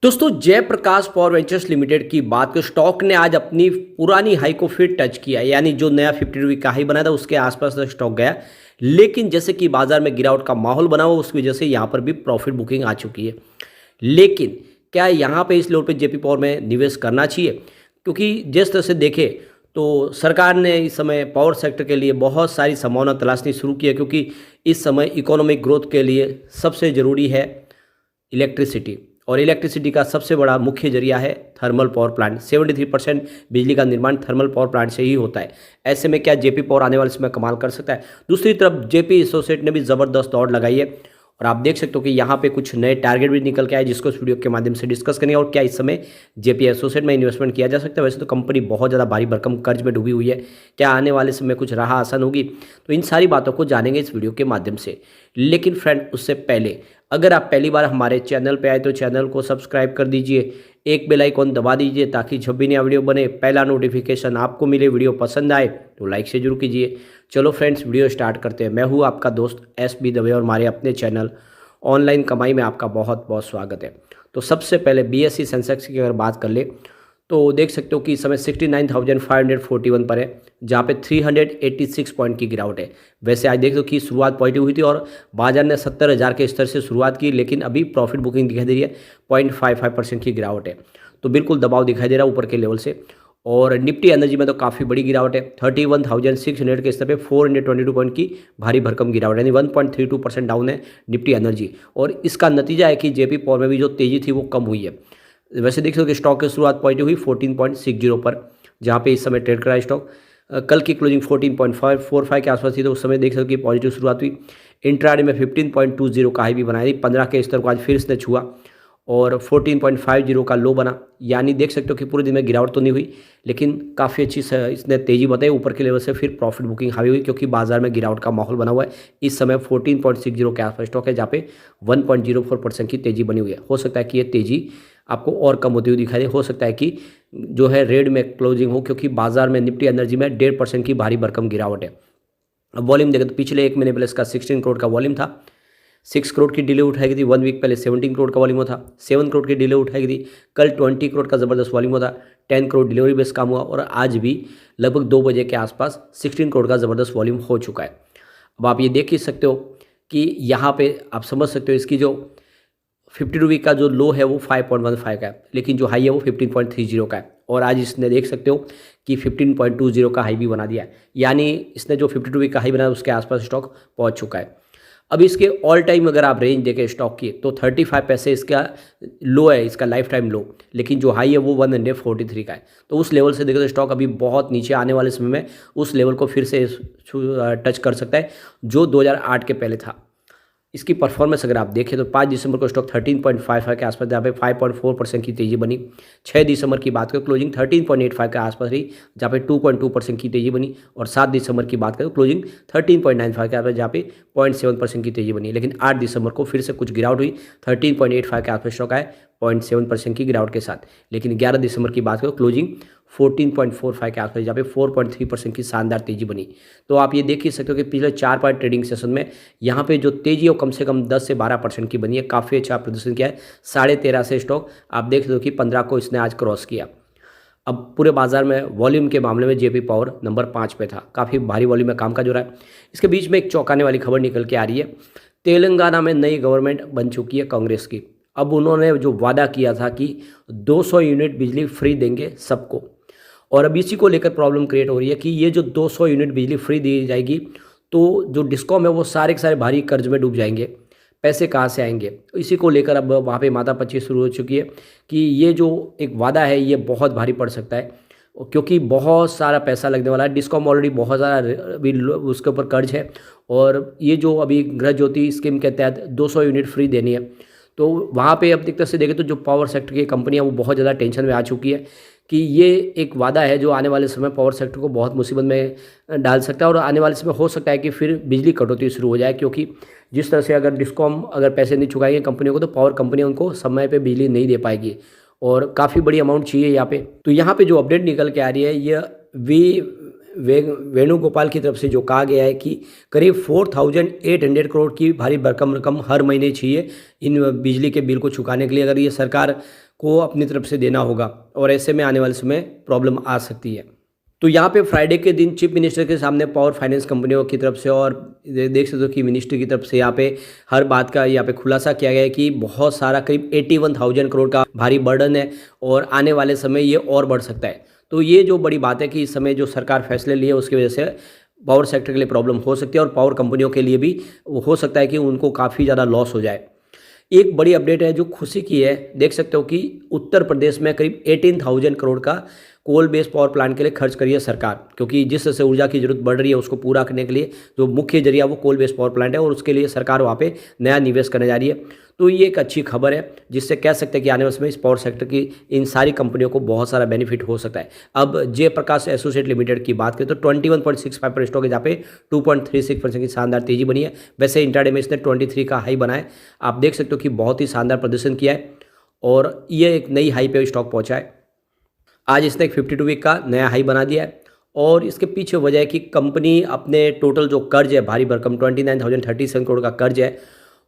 दोस्तों Jayaprakash power ventures limited की बात करें, स्टॉक ने आज अपनी पुरानी हाई को फिर टच किया। यानी जो नया 50 रुपये का हाई बना था उसके आसपास तक स्टॉक गया। लेकिन जैसे कि बाजार में गिरावट का माहौल बना हुआ, उसकी वजह से यहाँ पर भी प्रॉफिट बुकिंग आ चुकी है। लेकिन क्या यहाँ पे इस लेवल पे जेपी पावर में निवेश करना चाहिए? क्योंकि जिस तरह से देखें तो सरकार ने इस समय पावर सेक्टर के लिए बहुत सारी संभावना तलाशनी शुरू की है, क्योंकि इस समय इकोनॉमिक ग्रोथ के लिए सबसे ज़रूरी है इलेक्ट्रिसिटी। और इलेक्ट्रिसिटी का सबसे बड़ा मुख्य जरिया है थर्मल पावर प्लांट। 73% बिजली का निर्माण थर्मल पावर प्लांट से ही होता है। ऐसे में क्या जेपी पावर आने वाले समय कमाल कर सकता है? दूसरी तरफ जेपी एसोसिएट ने भी ज़बरदस्त दौड़ लगाई है और आप देख सकते हो कि यहाँ पे कुछ नए टारगेट भी निकल के आए, जिसको इस वीडियो के माध्यम से डिस्कस करेंगे। और क्या इस समय जेपी एसोसिएट में इन्वेस्टमेंट किया जा सकता है? वैसे तो कंपनी बहुत ज़्यादा भारी भरकम कर्ज में डूबी हुई है, क्या आने वाले समय कुछ राह आसान होगी? तो इन सारी बातों को जानेंगे इस वीडियो के माध्यम से। लेकिन फ्रेंड, उससे पहले अगर आप पहली बार हमारे चैनल पे आए तो चैनल को सब्सक्राइब कर दीजिए, एक बेल आइकॉन दबा दीजिए ताकि जब भी नया वीडियो बने पहला नोटिफिकेशन आपको मिले। वीडियो पसंद आए तो लाइक से जरूर कीजिए। चलो फ्रेंड्स, वीडियो स्टार्ट करते हैं। मैं हूँ आपका दोस्त SB दवे और हमारे अपने चैनल ऑनलाइन कमाई में आपका बहुत बहुत स्वागत है। तो सबसे पहले BSE सेंसेक्स की अगर बात कर ले तो देख सकते हो कि इस समय 69,541 पर है, जहाँ पे 386 पॉइंट की गिरावट है। वैसे आज देख दो कि शुरुआत पॉजिटिव हुई थी और बाजार ने 70,000 के स्तर से शुरुआत की, लेकिन अभी प्रॉफिट बुकिंग दिखाई दे रही है, 0.55% की गिरावट है। तो बिल्कुल दबाव दिखाई दे रहा है ऊपर के लेवल से। और निफ्टी एनर्जी में तो काफ़ी बड़ी गिरावट है, 31,600 के स्तर पे 422 पॉइंट की भारी भरकम गिरावट, यानी 1.32% डाउन है निफ्टी एनर्जी। और इसका नतीजा है कि जेपी पावर में भी जो तेज़ी थी वो कम हुई है। वैसे देख सकते हो कि स्टॉक की शुरुआत पॉजिटिव हुई 14.60 पर, जहाँ पे इस समय ट्रेड कर रहा है स्टॉक। कल की क्लोजिंग 14.45 के आसपास थी, तो उस समय देख सकते हो कि पॉजिटिव शुरुआत हुई। इंट्राडे में 15.20 का हाई भी बनाया, 15 के स्तर को आज फिर इसने छुआ और 14.50 का लो बना। यानी देख सकते हो कि पूरे दिन में गिरावट तो नहीं हुई, लेकिन काफ़ी अच्छी इसने तेज़ी बताई ऊपर के लेवल से। फिर प्रॉफिट बुकिंग हावी हुई क्योंकि बाजार में गिरावट का माहौल बना हुआ है। इस समय 14.60 के आसपास स्टॉक है, जहाँ पे 1.04% की तेज़ी बनी हुई है। हो सकता है कि ये तेज़ी आपको और कम होती हुई दिखाई दे। हो सकता है कि जो है रेड में क्लोजिंग हो, क्योंकि बाजार में निफ्टी एनर्जी में 1.5% की भारी भरकम गिरावट है। अब वॉल्यूम देखें तो पिछले एक महीने पहले इसका 16 करोड़ का वॉल्यूम था। 6 करोड़ की डीले उठाई गई थी। 1 वीक पहले 17 करोड़ का वॉल्यूम था। 7 करोड़ की डीले उठाई गई थी। कल 20 करोड़ का ज़बरदस्त वॉल्यूम था। 10 करोड़ डिलीवरी बेस काम हुआ और आज भी लगभग 2 बजे के आसपास 16 करोड़ का ज़बरदस्त वॉल्यूम हो चुका है। अब आप ये देख ही सकते हो कि यहाँ पे आप समझ सकते हो इसकी जो 50 रुपये का जो लो है वो 5.15 का है, लेकिन जो हाई है वो 15.30 का है। और आज इसने देख सकते हो कि 15.20 का हाई भी बना दिया है। यानी इसने जो 50 रुपये का हाई बनाया उसके आसपास स्टॉक पहुंच चुका है। अब इसके ऑल टाइम अगर आप रेंज देखें स्टॉक की तो 35 पैसे इसका लो है, इसका लाइफ टाइम लो, लेकिन जो हाई है वो 143 का है। तो उस लेवल से देखो तो स्टॉक अभी बहुत नीचे, आने वाले समय में उस लेवल को फिर से टच कर सकता है जो 2008 के पहले था। इसकी परफॉर्मेंस अगर आप देखें तो 5 दिसंबर को स्टॉक 13.55 के आसपास, जहाँ पे 5.4% की तेज़ी बनी। 6 दिसंबर की बात करें क्लोजिंग 13.85 के आसपास रही, जहाँ पे 2.2% की तेज़ी बनी। और 7 दिसंबर की बात करें क्लोजिंग 13.95 के आसपास, जहाँ पे 0.7% की तेज़ी बनी। लेकिन 8 दिसंबर को फिर से कुछ गिरावट हुई, 13.85 के आसपास स्टॉक आए 0.7% की गिरावट के साथ। लेकिन 11 दिसंबर की बात करें क्लोजिंग 14.45 के आसपास, जहाँ पे 4.3% की शानदार तेज़ी बनी। तो आप ये देख ही सकते हो कि पिछले 4 पार्ट ट्रेडिंग सेशन में यहाँ पे जो तेज़ी है वो कम से कम 10 से 12% की बनी है। काफ़ी अच्छा प्रदर्शन किया है। 13.5 से स्टॉक आप देख सकते हो कि 15 को इसने आज क्रॉस किया। अब पूरे बाजार में वॉल्यूम के मामले में जेपी पावर नंबर 5 पे था। काफ़ी भारी वॉल्यूम में काम काज हो रहा है। इसके बीच में एक चौंकाने वाली खबर निकल के आ रही है। तेलंगाना में नई गवर्नमेंट बन चुकी है कांग्रेस की। अब उन्होंने जो वादा किया था कि 200 यूनिट बिजली फ्री देंगे सबको, और अब इसी को लेकर प्रॉब्लम क्रिएट हो रही है कि ये जो 200 यूनिट बिजली फ्री दी जाएगी तो जो डिस्कॉम है वो सारे के सारे भारी कर्ज में डूब जाएंगे। पैसे कहाँ से आएंगे? इसी को लेकर अब वहाँ पे माथापच्ची शुरू हो चुकी है कि ये जो एक वादा है ये बहुत भारी पड़ सकता है, क्योंकि बहुत सारा पैसा लगने वाला है। डिस्कॉम ऑलरेडी बहुत ज़्यादा अभी उसके ऊपर कर्ज है, और ये जो अभी गृह ज्योति स्कीम के तहत 200 यूनिट फ्री देनी है, तो वहाँ पे अब एक तरह से देखें तो जो पावर सेक्टर की कंपनियाँ वो बहुत ज़्यादा टेंशन में आ चुकी है कि ये एक वादा है जो आने वाले समय पावर सेक्टर को बहुत मुसीबत में डाल सकता है। और आने वाले समय हो सकता है कि फिर बिजली कटौती शुरू हो जाए, क्योंकि जिस तरह से अगर डिस्कॉम अगर पैसे नहीं चुकाएंगे कंपनियों को तो पावर कंपनियाँ उनको समय पे बिजली नहीं दे पाएगी, और काफ़ी बड़ी अमाउंट चाहिए यहाँ पे। तो यहाँ पे जो अपडेट निकल के आ रही है ये वेणुगोपाल की तरफ से जो कहा गया है कि करीब 4,800 करोड़ की भारी भरकम रकम हर महीने चाहिए इन बिजली के बिल को चुकाने के लिए, अगर ये सरकार को अपनी तरफ से देना होगा, और ऐसे में आने वाले समय प्रॉब्लम आ सकती है। तो यहाँ पे फ्राइडे के दिन चीफ मिनिस्टर के सामने पावर फाइनेंस कंपनियों की तरफ से और देख सकते हो कि मिनिस्टर की तरफ से यहाँ पे हर बात का यहाँ पे खुलासा किया गया है कि बहुत सारा करीब 81,000 करोड़ का भारी बर्डन है और आने वाले समय ये और बढ़ सकता है। तो ये जो बड़ी बात है कि इस समय जो सरकार फैसले लिए उसकी वजह से पावर सेक्टर के लिए प्रॉब्लम हो सकती है और पावर कंपनियों के लिए भी हो सकता है कि उनको काफ़ी ज़्यादा लॉस हो जाए। एक बड़ी अपडेट है जो खुशी की है, देख सकते हो कि उत्तर प्रदेश में करीब 18,000 करोड़ का कोल बेस्ड पावर प्लांट के लिए खर्च करी है सरकार, क्योंकि जिस तरह से ऊर्जा की जरूरत बढ़ रही है उसको पूरा करने के लिए जो मुख्य जरिया वो कोल बेस्ड पावर प्लांट है और उसके लिए सरकार वहाँ पे नया निवेश करने जा रही है। तो ये एक अच्छी खबर है जिससे कह सकते हैं कि आने वाले समय इस पावर सेक्टर की इन सारी कंपनियों को बहुत सारा बेनिफिट हो सकता है। अब जयप्रकाश एसोसिएट लिमिटेड की बात करें तो 21.65 पर स्टॉक है, जहाँ पे 2.36% की शानदार तेजी बनी है। वैसे इंट्राडे में इसने 23 का हाई बनाया, आप देख सकते हो कि बहुत ही शानदार प्रदर्शन किया है और ये एक नई हाई पे स्टॉक पहुंचा है। आज इसने एक 52 वीक का नया हाई बना दिया है और इसके पीछे वजह है कि कंपनी अपने टोटल जो कर्ज है भारी भरकम 29,037 करोड़ का कर्ज है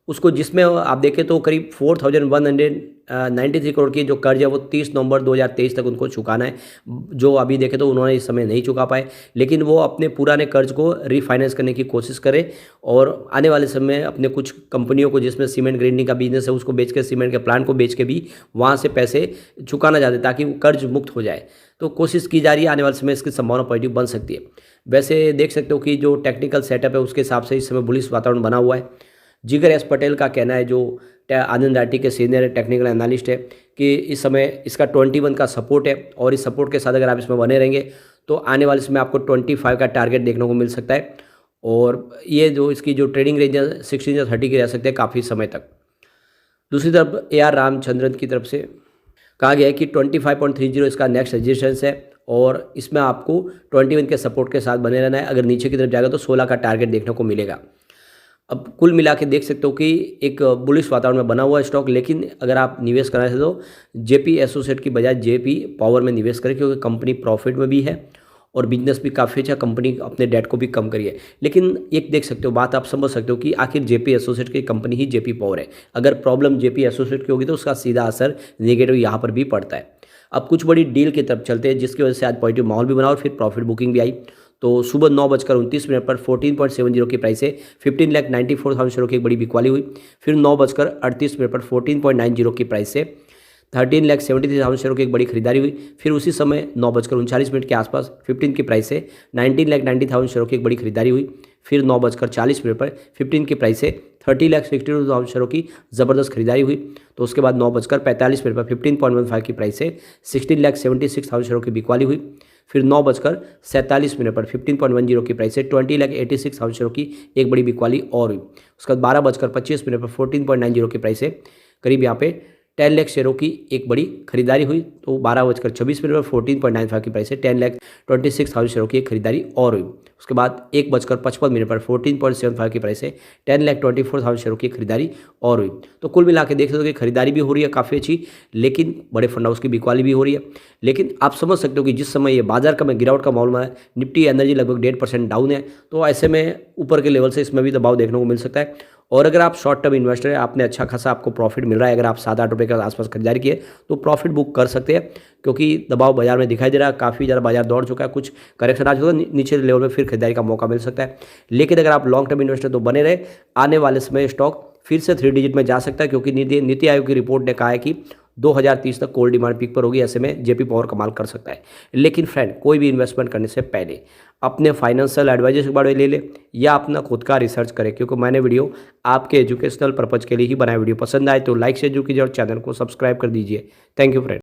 उसको, जिसमें आप देखें तो करीब 4,193 करोड़ की जो कर्ज है वो 30 नवंबर 2023 तक उनको चुकाना है, जो अभी देखें तो उन्होंने इस समय नहीं चुका पाए, लेकिन वो अपने पुराने कर्ज को रीफाइनेंस करने की कोशिश करें और आने वाले समय अपने कुछ कंपनियों को जिसमें सीमेंट ग्रेडिंग का बिजनेस है उसको बेच के, सीमेंट के प्लांट को बेच के भी वहाँ से पैसे चुकाना चाहते ताकि वो कर्ज मुक्त हो जाए। तो कोशिश की जा रही है, आने वाले समय इसकी संभावना पॉजिटिव बन सकती है। वैसे देख सकते हो कि जो टेक्निकल सेटअप है उसके हिसाब से इस समय बुलिश वातावरण बना हुआ है। जिगर एस पटेल का कहना है, जो आनंद राठी के सीनियर टेक्निकल एनालिस्ट है, कि इस समय इसका 21 का सपोर्ट है और इस सपोर्ट के साथ अगर आप इसमें बने रहेंगे तो आने वाले समय आपको 25 का टारगेट देखने को मिल सकता है और ये जो इसकी जो ट्रेडिंग रेंज है 16 या 30 की रह सकते हैं काफ़ी समय तक। दूसरी तरफ AR रामचंद्रन की तरफ से कहा गया है कि 25.30 इसका नेक्स्ट रजिस्टेंस है और इसमें आपको 21 के सपोर्ट के साथ बने रहना है। अगर नीचे की तरफ जाएगा तो 16 का टारगेट देखने को मिलेगा। अब कुल मिला के देख सकते हो कि एक बुलिश वातावरण में बना हुआ स्टॉक, लेकिन अगर आप निवेश करना चाहते तो जेपी एसोसिएट की बजाय जेपी पावर में निवेश करें, क्योंकि कंपनी प्रॉफिट में भी है और बिजनेस भी काफ़ी अच्छा, कंपनी अपने डेट को भी कम करी है। लेकिन एक देख सकते हो बात, आप समझ सकते हो कि आखिर जेपी एसोसिएट की कंपनी ही जेपी पावर है, अगर प्रॉब्लम जेपी एसोसिएट की होगी तो उसका सीधा असर नेगेटिव यहाँ पर भी पड़ता है। अब कुछ बड़ी डील की तरफ चलते हैं जिसकी वजह से आज पॉजिटिव माहौल भी बना और फिर प्रॉफिट बुकिंग भी आई। तो सुबह 9:29 पर 14.70 की प्राइस से 15,94,000 शेयरों की एक बड़ी बिकवाली हुई। फिर 9:38 पर 14.90 की प्राइस से 13,73,000 शेयरों की एक बड़ी खरीदारी हुई। फिर उसी समय 9:39 के आसपास 15 की प्राइस से 19,90,000 शेयरों की एक बड़ी खरीदारी हुई। फिर 9:40 पर 15 की प्राइस से 30,62,000 शेयरों की ज़बरदस्त खरीदारी हुई। तो उसके बाद 9:45 पर 15.15 की प्राइस से 16,76,000 शेयरों की बिकवाली हुई। फिर 9:47 पर 15.10 की प्राइस से 20,86,000 शेयरों की एक बड़ी बिकवाली और हुई। उसके बाद 12:25 पर 14.90 की प्राइस से करीब यहाँ पे 10 लाख शेयरों की एक बड़ी खरीदारी हुई। तो 12:26 पर 14.95 की प्राइस से 10,26,000 शेयरों की एक खरीदारी और हुई। उसके बाद 1:55 पर 14.75 की प्राइस से 10,24,000 शेयरों की खरीदारी और हुई। तो कुल मिला के देख सकते हो कि खरीदारी भी हो रही है काफ़ी अच्छी, लेकिन बड़े फंड हाउस की बिकवाली भी हो रही है। लेकिन आप समझ सकते हो कि जिस समय ये बाजार का में गिरावट का माहौल में है, निफ्टी एनर्जी लगभग 1.5% डाउन है, तो ऐसे में ऊपर के लेवल से इसमें भी दबाव देखने को मिल सकता है। और अगर आप शॉर्ट टर्म इन्वेस्टर है, आपने अच्छा खासा आपको प्रॉफिट मिल रहा है, अगर आप 7-8 रुपये के आसपास खरीदारी किए तो प्रॉफिट बुक कर सकते हैं, क्योंकि दबाव बाजार में दिखाई दे रहा है, काफ़ी ज़्यादा बाजार दौड़ चुका है, कुछ करेक्शन आ चुका है, नीचे लेवल में फिर खरीदारी का मौका मिल सकता है। लेकिन अगर आप लॉन्ग टर्म इन्वेस्टर तो बने रहे, आने वाले समय स्टॉक फिर से 3 डिजिट में जा सकता है, क्योंकि नीति आयोग की रिपोर्ट ने कहा है कि 2030 तक कोल डिमांड पीक पर होगी। ऐसे में जेपी पावर कमाल कर सकता है। लेकिन फ्रेंड, कोई भी इन्वेस्टमेंट करने से पहले अपने फाइनेंशियल एडवाइजर के बारे में ले ले या अपना खुद का रिसर्च करें, क्योंकि मैंने वीडियो आपके एजुकेशनल पर्पज के लिए ही बनाया। वीडियो पसंद आए तो लाइक शेयर जरूर कीजिए और चैनल को सब्सक्राइब कर दीजिए। Thank you friend.